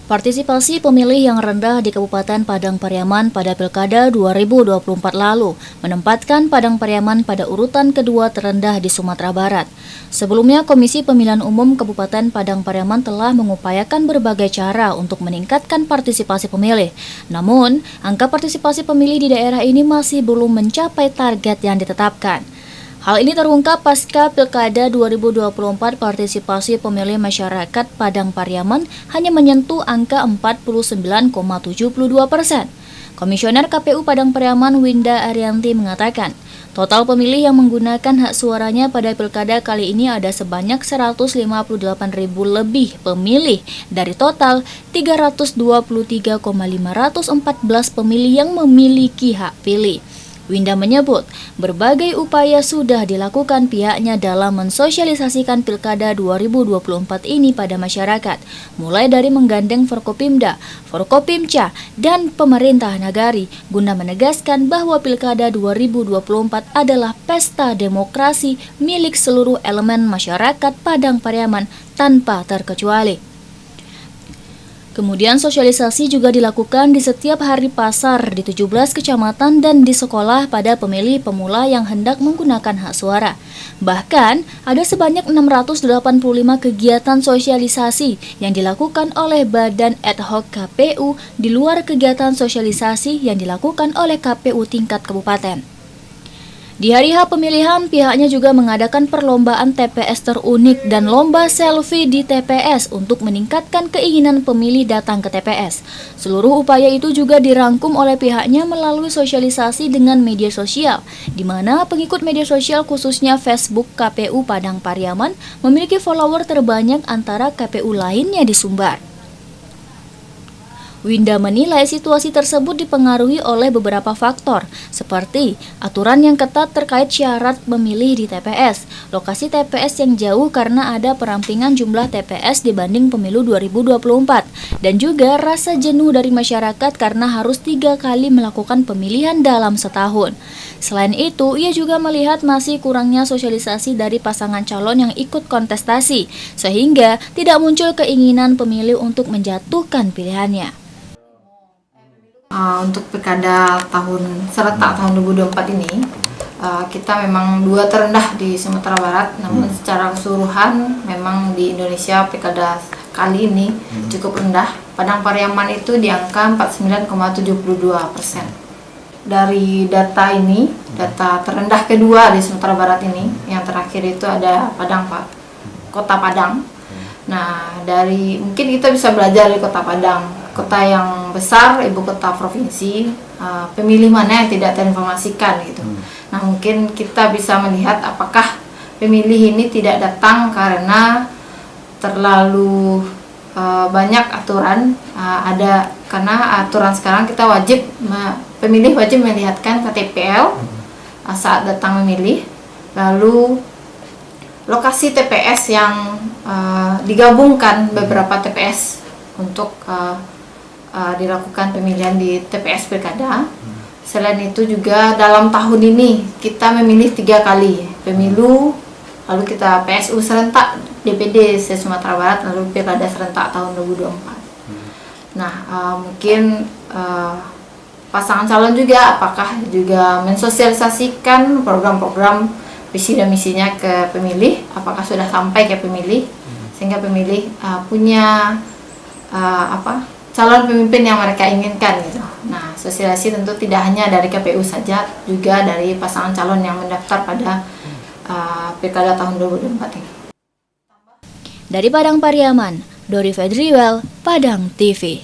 Partisipasi pemilih yang rendah di Kabupaten Padang Pariaman pada Pilkada 2024 lalu menempatkan Padang Pariaman pada urutan kedua terendah di Sumatera Barat. Sebelumnya, Komisi Pemilihan Umum Kabupaten Padang Pariaman telah mengupayakan berbagai cara untuk meningkatkan partisipasi pemilih. Namun, angka partisipasi pemilih di daerah ini masih belum mencapai target yang ditetapkan. Hal ini terungkap pasca Pilkada 2024 partisipasi pemilih masyarakat Padang Pariaman hanya menyentuh angka 49,72%. Komisioner KPU Padang Pariaman Winda Arianti mengatakan, total pemilih yang menggunakan hak suaranya pada Pilkada kali ini ada sebanyak 158.000 lebih pemilih dari total 323,514 pemilih yang memiliki hak pilih. Winda menyebut, berbagai upaya sudah dilakukan pihaknya dalam mensosialisasikan Pilkada 2024 ini pada masyarakat, mulai dari menggandeng Forkopimda, Forkopimca, dan pemerintah nagari, guna menegaskan bahwa Pilkada 2024 adalah pesta demokrasi milik seluruh elemen masyarakat Padang Pariaman tanpa terkecuali. Kemudian sosialisasi juga dilakukan di setiap hari pasar di 17 kecamatan dan di sekolah pada pemilih pemula yang hendak menggunakan hak suara. Bahkan, ada sebanyak 685 kegiatan sosialisasi yang dilakukan oleh Badan Ad Hoc KPU di luar kegiatan sosialisasi yang dilakukan oleh KPU tingkat kabupaten. Di hari H pemilihan, pihaknya juga mengadakan perlombaan TPS terunik dan lomba selfie di TPS untuk meningkatkan keinginan pemilih datang ke TPS. Seluruh upaya itu juga dirangkum oleh pihaknya melalui sosialisasi dengan media sosial, di mana pengikut media sosial khususnya Facebook KPU Padang Pariaman memiliki follower terbanyak antara KPU lainnya di Sumbar. Winda menilai situasi tersebut dipengaruhi oleh beberapa faktor, seperti aturan yang ketat terkait syarat memilih di TPS, lokasi TPS yang jauh karena ada perampingan jumlah TPS dibanding pemilu 2024, dan juga rasa jenuh dari masyarakat karena harus 3 kali melakukan pemilihan dalam setahun. Selain itu, ia juga melihat masih kurangnya sosialisasi dari pasangan calon yang ikut kontestasi, sehingga tidak muncul keinginan pemilih untuk menjatuhkan pilihannya. Untuk pilkada serentak tahun 2024 ini, kita memang dua terendah di Sumatera Barat, namun secara keseluruhan memang di Indonesia pilkada kali ini cukup rendah. Padang Pariaman itu di angka 49,72%. Dari data ini, data terendah kedua di Sumatera Barat ini, yang terakhir itu ada Kota Padang. Nah, mungkin kita bisa belajar dari Kota Padang. Kota yang besar, ibu kota provinsi, pemilih mana yang tidak terinformasikan gitu. Nah, mungkin kita bisa melihat apakah pemilih ini tidak datang karena terlalu banyak aturan. Karena aturan sekarang kita pemilih wajib melihatkan KTPL saat datang memilih, lalu lokasi TPS yang digabungkan beberapa TPS untuk dilakukan pemilihan di TPS Pilkada. Selain itu juga dalam tahun ini kita memilih 3 kali pemilu, lalu kita PSU serentak DPD se-Sumatera Barat, lalu Pilkada serentak tahun 2024. Nah, mungkin pasangan calon juga apakah juga mensosialisasikan program-program visi dan misinya ke pemilih, apakah sudah sampai ke pemilih sehingga pemilih punya calon pemimpin yang mereka inginkan gitu. Nah, sosialisasi tentu tidak hanya dari KPU saja, juga dari pasangan calon yang mendaftar pada Pilkada tahun 2024 ini. Dari Padang Pariaman, Dori Fedriwel, Padang TV.